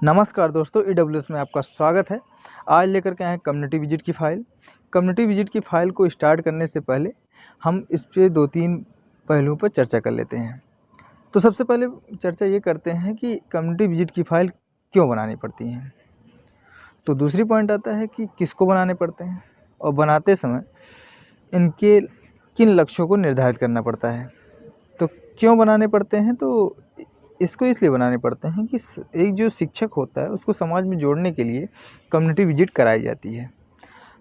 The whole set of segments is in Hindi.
नमस्कार दोस्तों, EWS में आपका स्वागत है। आज लेकर के आए हैं कम्युनिटी विजिट की फ़ाइल। कम्युनिटी विजिट की फ़ाइल को स्टार्ट करने से पहले हम इस पे 2-3 पहलुओं पर चर्चा कर लेते हैं। तो सबसे पहले चर्चा ये करते हैं कि कम्युनिटी विजिट की फ़ाइल क्यों बनानी पड़ती है। तो दूसरी पॉइंट आता है कि किसको बनाने पड़ते हैं और बनाते समय इनके किन लक्ष्यों को निर्धारित करना पड़ता है। तो क्यों बनाने पड़ते हैं, तो इसको इसलिए बनाने पड़ते हैं कि एक जो शिक्षक होता है उसको समाज में जोड़ने के लिए कम्युनिटी विजिट कराई जाती है।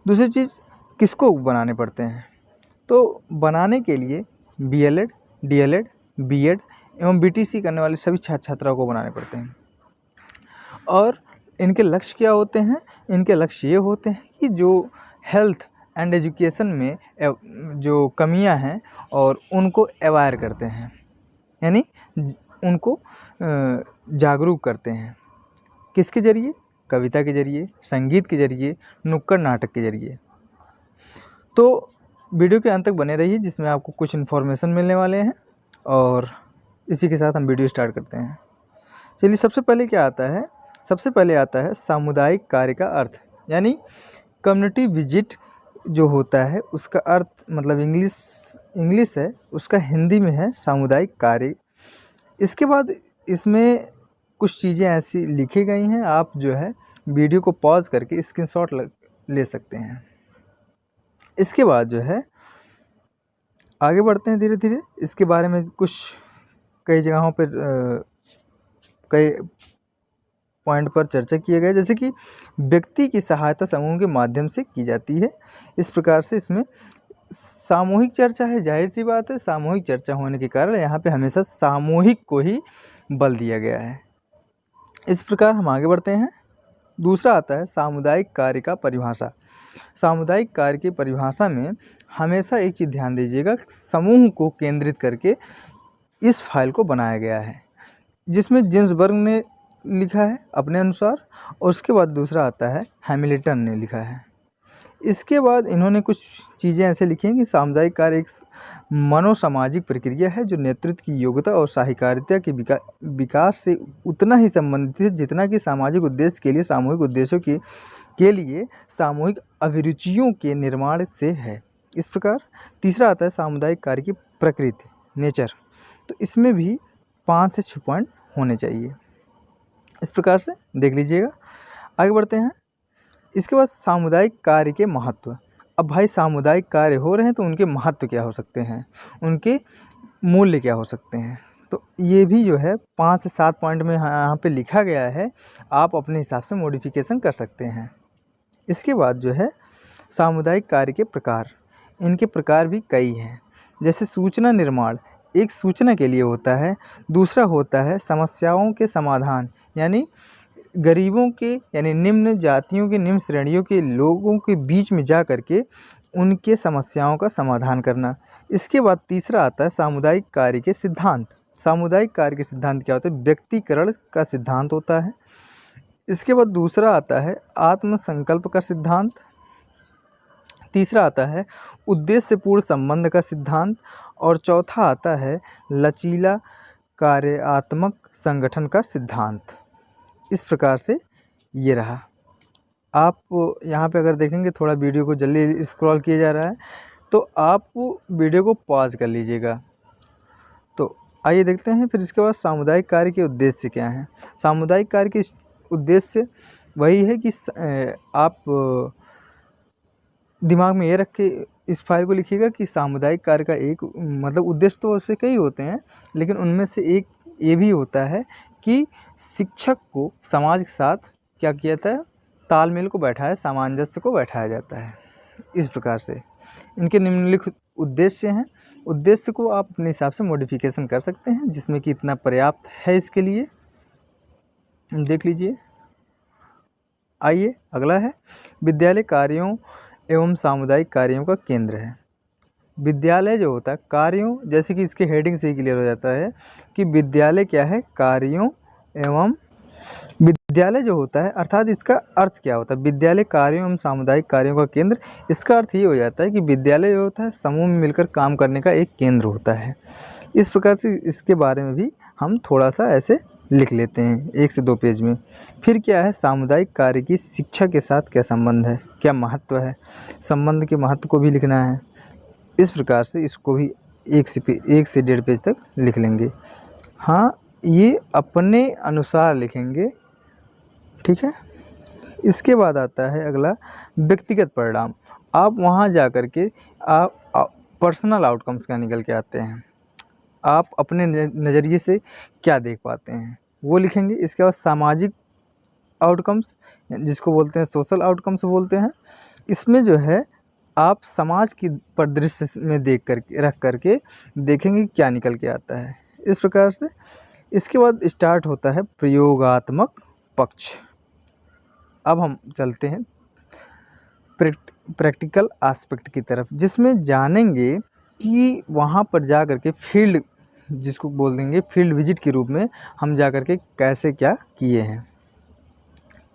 दूसरी चीज़, किसको बनाने पड़ते हैं, तो बनाने के लिए BLED, DLED, B.Ed एवं BTC करने वाले सभी छात्र छात्राओं को बनाने पड़ते हैं। और इनके लक्ष्य क्या होते हैं? इनके लक्ष्य ये होते हैं कि जो हेल्थ एंड एजुकेशन में जो कमियां हैं और उनको अवेयर करते हैं, यानी उनको जागरूक करते हैं। किसके ज़रिए? कविता के ज़रिए, संगीत के ज़रिए, नुक्कड़ नाटक के ज़रिए। तो वीडियो के अंत तक बने रहिए, जिसमें आपको कुछ इन्फॉर्मेशन मिलने वाले हैं और इसी के साथ हम वीडियो स्टार्ट करते हैं। चलिए, सबसे पहले क्या आता है? सबसे पहले आता है सामुदायिक कार्य का अर्थ, यानी कम्युनिटी विजिट जो होता है उसका अर्थ, मतलब इंग्लिश है, उसका हिंदी में है सामुदायिक कार्य। इसके बाद इसमें कुछ चीज़ें ऐसी लिखी गई हैं, आप जो है वीडियो को पॉज करके स्क्रीनशॉट ले सकते हैं। इसके बाद जो है आगे बढ़ते हैं धीरे धीरे। इसके बारे में कुछ कई जगहों पर कई पॉइंट पर चर्चा किए गए, जैसे कि व्यक्ति की सहायता समूह के माध्यम से की जाती है। इस प्रकार से इसमें सामूहिक चर्चा है, जाहिर सी बात है। सामूहिक चर्चा होने के कारण यहाँ पे हमेशा सामूहिक को ही बल दिया गया है। इस प्रकार हम आगे बढ़ते हैं। दूसरा आता है सामुदायिक कार्य का परिभाषा। सामुदायिक कार्य की परिभाषा में हमेशा एक चीज़ ध्यान दीजिएगा, समूह को केंद्रित करके इस फाइल को बनाया गया है, जिसमें जिन्सबर्ग ने लिखा है अपने अनुसार, और उसके बाद दूसरा आता है हैमिल्टन ने लिखा है। इसके बाद इन्होंने कुछ चीज़ें ऐसे लिखी हैं कि सामुदायिक कार्य एक मनोसामाजिक प्रक्रिया है जो नेतृत्व की योग्यता और सहकारिता के विकास से उतना ही संबंधित है जितना कि सामाजिक उद्देश्य के लिए सामूहिक उद्देश्यों के लिए सामूहिक अभिरुचियों के निर्माण से है। इस प्रकार तीसरा आता है सामुदायिक कार्य की प्रकृति, नेचर। तो इसमें भी 5 से 6 पॉइंट होने चाहिए। इस प्रकार से देख लीजिएगा। आगे बढ़ते हैं। इसके बाद सामुदायिक कार्य के महत्व। अब भाई, सामुदायिक कार्य हो रहे हैं तो उनके महत्व क्या हो सकते हैं, उनके मूल्य क्या हो सकते हैं, तो ये भी जो है 5 से 7 पॉइंट में यहाँ पे लिखा गया है। आप अपने हिसाब से मॉडिफिकेशन कर सकते हैं। इसके बाद जो है सामुदायिक कार्य के प्रकार। इनके प्रकार भी कई हैं, जैसे सूचना निर्माण एक सूचना के लिए होता है। दूसरा होता है समस्याओं के समाधान, यानी गरीबों के, यानी निम्न जातियों के, निम्न श्रेणियों के लोगों के बीच में जा कर के उनके समस्याओं का समाधान करना। इसके बाद तीसरा आता है सामुदायिक कार्य के सिद्धांत। सामुदायिक कार्य के सिद्धांत क्या होता है? व्यक्तिकरण का सिद्धांत होता है। इसके बाद दूसरा आता है आत्मसंकल्प का सिद्धांत। तीसरा आता है उद्देश्यपूर्ण संबंध का सिद्धांत, और चौथा आता है लचीला कार्यात्मक संगठन का सिद्धांत। इस प्रकार से ये रहा। आप यहाँ पे अगर देखेंगे, थोड़ा वीडियो को जल्दी स्क्रॉल किया जा रहा है, तो आप वीडियो को पॉज कर लीजिएगा। तो आइए देखते हैं फिर इसके बाद सामुदायिक कार्य के उद्देश्य क्या हैं। सामुदायिक कार्य के उद्देश्य वही है कि आप दिमाग में ये रख के इस फाइल को लिखिएगा कि सामुदायिक कार्य का एक, मतलब उद्देश्य तो उससे कई होते हैं, लेकिन उनमें से एक ये भी होता है कि शिक्षक को समाज के साथ क्या किया जाता है, तालमेल को बैठाया, सामंजस्य को बैठाया जाता है। इस प्रकार से इनके निम्नलिखित उद्देश्य हैं। उद्देश्य को आप अपने हिसाब से मॉडिफिकेशन कर सकते हैं, जिसमें कि इतना पर्याप्त है इसके लिए। देख लीजिए। आइए अगला है विद्यालय कार्यों एवं सामुदायिक कार्यों का केंद्र है। विद्यालय जो होता है कार्यों, जैसे कि इसके हेडिंग से ही क्लियर हो जाता है कि विद्यालय क्या है, कार्यों एवं विद्यालय जो होता है, अर्थात इसका अर्थ क्या होता है, विद्यालय कार्यों एवं सामुदायिक कार्यों का केंद्र। इसका अर्थ ये हो जाता है कि विद्यालय जो होता है समूह में मिलकर काम करने का एक केंद्र होता है। इस प्रकार से इसके बारे में भी हम थोड़ा सा ऐसे लिख लेते हैं 1 से 2 पेज में। फिर क्या है, सामुदायिक कार्य की शिक्षा के साथ क्या संबंध है, क्या महत्व है, संबंध के महत्व को भी लिखना है। इस प्रकार से इसको भी 1 से 1.5 पेज तक लिख लेंगे। हाँ, ये अपने अनुसार लिखेंगे, ठीक है। इसके बाद आता है अगला व्यक्तिगत परिणाम। आप वहाँ जा कर के आप पर्सनल आउटकम्स क्या निकल के आते हैं, आप अपने नज़रिए से क्या देख पाते हैं वो लिखेंगे। इसके बाद सामाजिक आउटकम्स, जिसको बोलते हैं सोशल आउटकम्स बोलते हैं, इसमें जो है आप समाज की परिदृश्य में रख करके देखेंगे क्या निकल के आता है, इस प्रकार से। इसके बाद स्टार्ट होता है प्रयोगात्मक पक्ष। अब हम चलते हैं प्रैक्टिकल एस्पेक्ट की तरफ, जिसमें जानेंगे कि वहाँ पर जा कर के फील्ड, जिसको बोल देंगे फील्ड विजिट के रूप में, हम जा कर के कैसे क्या किए हैं।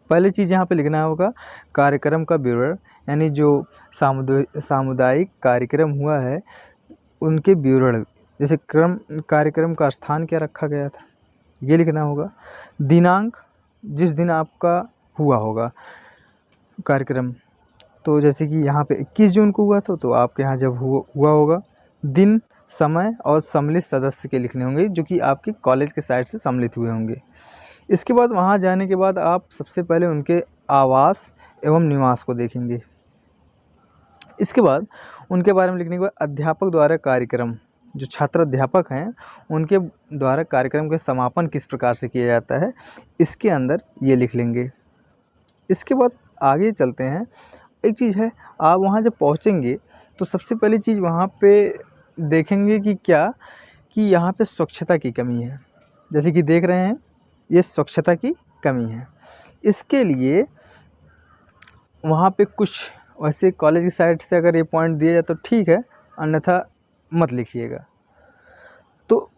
पहली चीज़ यहाँ पे लिखना होगा कार्यक्रम का विवरण, यानी जो सामुदायिक कार्यक्रम हुआ है उनके विवरण, जैसे कार्यक्रम का स्थान क्या रखा गया था ये लिखना होगा। दिनांक, जिस दिन आपका हुआ होगा कार्यक्रम, तो जैसे कि यहाँ पे 21 जून को हुआ था, तो आपके यहाँ जब हुआ होगा, दिन, समय और सम्मिलित सदस्य के लिखने होंगे जो कि आपके कॉलेज के साइड से सम्मिलित हुए होंगे। इसके बाद वहाँ जाने के बाद आप सबसे पहले उनके आवास एवं निवास को देखेंगे। इसके बाद उनके बारे में लिखने के बाद अध्यापक द्वारा कार्यक्रम, जो छात्र अध्यापक हैं उनके द्वारा कार्यक्रम का समापन किस प्रकार से किया जाता है, इसके अंदर ये लिख लेंगे। इसके बाद आगे चलते हैं। एक चीज़ है, आप वहाँ जब पहुँचेंगे तो सबसे पहली चीज़ वहाँ पे देखेंगे कि क्या कि यहाँ पे स्वच्छता की कमी है। जैसे कि देख रहे हैं ये स्वच्छता की कमी है। इसके लिए वहाँ पे कुछ वैसे कॉलेज की साइड से अगर ये पॉइंट दिया जाए तो ठीक है, अन्यथा मत लिखिएगा। तो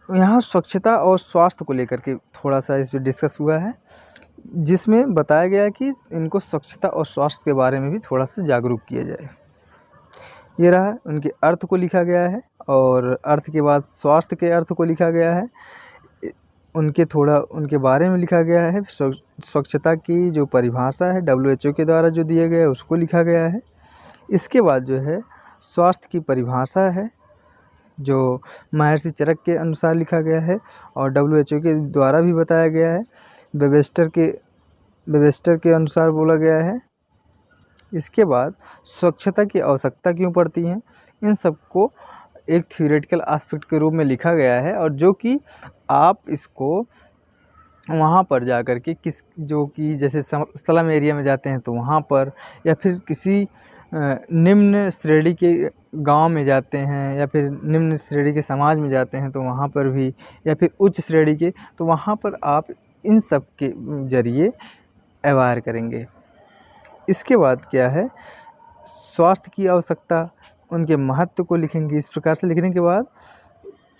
यहाँ स्वच्छता और स्वास्थ्य को लेकर के थोड़ा सा इस पर डिस्कस हुआ है, जिसमें बताया गया है कि इनको स्वच्छता और स्वास्थ्य के बारे में भी थोड़ा सा जागरूक किया जाए। ये रहा, उनके अर्थ को लिखा गया है, और अर्थ के बाद स्वास्थ्य के अर्थ को लिखा गया है, उनके बारे में लिखा गया है। स्वच्छता की जो परिभाषा है WHO के द्वारा जो दिया गया है उसको लिखा गया है। इसके बाद जो है स्वास्थ्य की परिभाषा है जो महर्षि चरक के अनुसार लिखा गया है और WHO के द्वारा भी बताया गया है, वेबस्टर के अनुसार बोला गया है। इसके बाद स्वच्छता की आवश्यकता क्यों पड़ती है, इन सबको एक थ्योरेटिकल एस्पेक्ट के रूप में लिखा गया है, और जो कि आप इसको वहाँ पर जा कर के जो कि जैसे स्लम एरिया में जाते हैं तो वहाँ पर, या फिर किसी निम्न श्रेणी के गांव में जाते हैं, या फिर निम्न श्रेणी के समाज में जाते हैं तो वहाँ पर भी, या फिर उच्च श्रेणी के, तो वहाँ पर आप इन सब के जरिए अवेयर करेंगे। इसके बाद क्या है, स्वास्थ्य की आवश्यकता, उनके महत्व को लिखेंगे। इस प्रकार से लिखने के बाद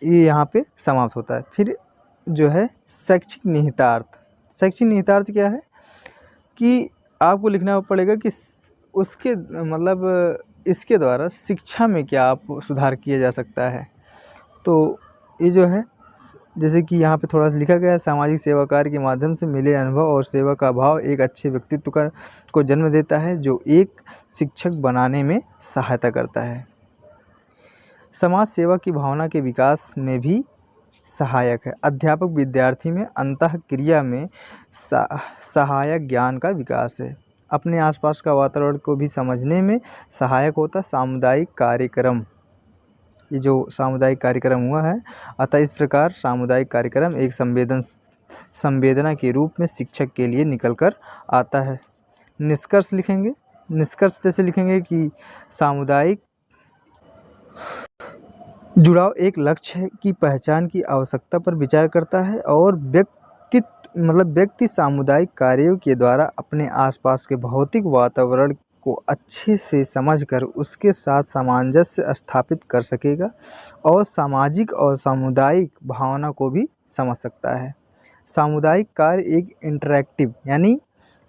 ये यहाँ पे समाप्त होता है। फिर जो है शैक्षिक निहितार्थ। शैक्षिक निहितार्थ क्या है कि आपको लिखना पड़ेगा कि उसके मतलब इसके द्वारा शिक्षा में क्या आप सुधार किया जा सकता है। तो ये जो है, जैसे कि यहाँ पे थोड़ा सा लिखा गया है, सामाजिक सेवा कार्य के माध्यम से मिले अनुभव और सेवा का भाव एक अच्छे व्यक्तित्व को जन्म देता है जो एक शिक्षक बनाने में सहायता करता है। समाज सेवा की भावना के विकास में भी सहायक है। अध्यापक विद्यार्थी में अंतःक्रिया में सहायक ज्ञान का विकास है। अपने आसपास का वातावरण को भी समझने में सहायक होता सामुदायिक कार्यक्रम। ये जो सामुदायिक कार्यक्रम हुआ है, अतः इस प्रकार सामुदायिक कार्यक्रम एक संवेदना के रूप में शिक्षक के लिए निकल कर आता है। निष्कर्ष लिखेंगे। निष्कर्ष जैसे लिखेंगे कि सामुदायिक जुड़ाव एक लक्ष्य की पहचान की आवश्यकता पर विचार करता है और व्यक्ति सामुदायिक कार्यों के द्वारा अपने आसपास के भौतिक वातावरण को अच्छे से समझकर उसके साथ सामंजस्य स्थापित कर सकेगा और सामाजिक और सामुदायिक भावना को भी समझ सकता है। सामुदायिक कार्य एक इंटरैक्टिव, यानी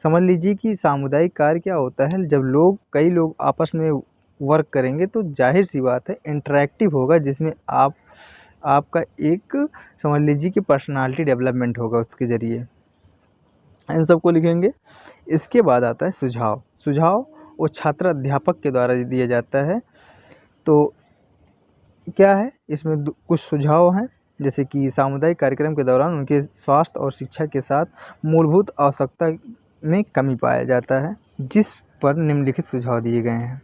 समझ लीजिए कि सामुदायिक कार्य क्या होता है, जब कई लोग आपस में वर्क करेंगे तो जाहिर सी बात है इंटरैक्टिव होगा, जिसमें आप आपका एक समझ लीजिए कि पर्सनालिटी डेवलपमेंट होगा उसके ज़रिए। इन सबको लिखेंगे। इसके बाद आता है सुझाव। सुझाव वो छात्र अध्यापक के द्वारा दिया जाता है। तो क्या है इसमें कुछ सुझाव हैं, जैसे कि सामुदायिक कार्यक्रम के दौरान उनके स्वास्थ्य और शिक्षा के साथ मूलभूत आवश्यकता में कमी पाया जाता है, जिस पर निम्नलिखित सुझाव दिए गए हैं।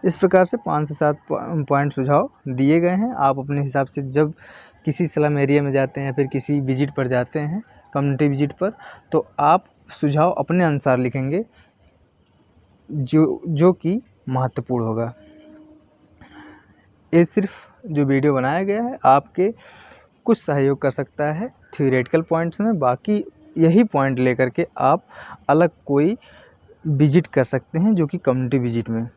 इस प्रकार से 5 से 7 पॉइंट सुझाव दिए गए हैं। आप अपने हिसाब से जब किसी स्लम एरिया में जाते हैं, फिर किसी विजिट पर जाते हैं, कम्युनिटी विजिट पर, तो आप सुझाव अपने अनुसार लिखेंगे जो कि महत्वपूर्ण होगा। ये सिर्फ जो वीडियो बनाया गया है आपके कुछ सहयोग कर सकता है थ्योरेटिकल पॉइंट्स में, बाकी यही पॉइंट लेकर के आप अलग कोई विजिट कर सकते हैं जो कि कम्युनिटी विजिट में।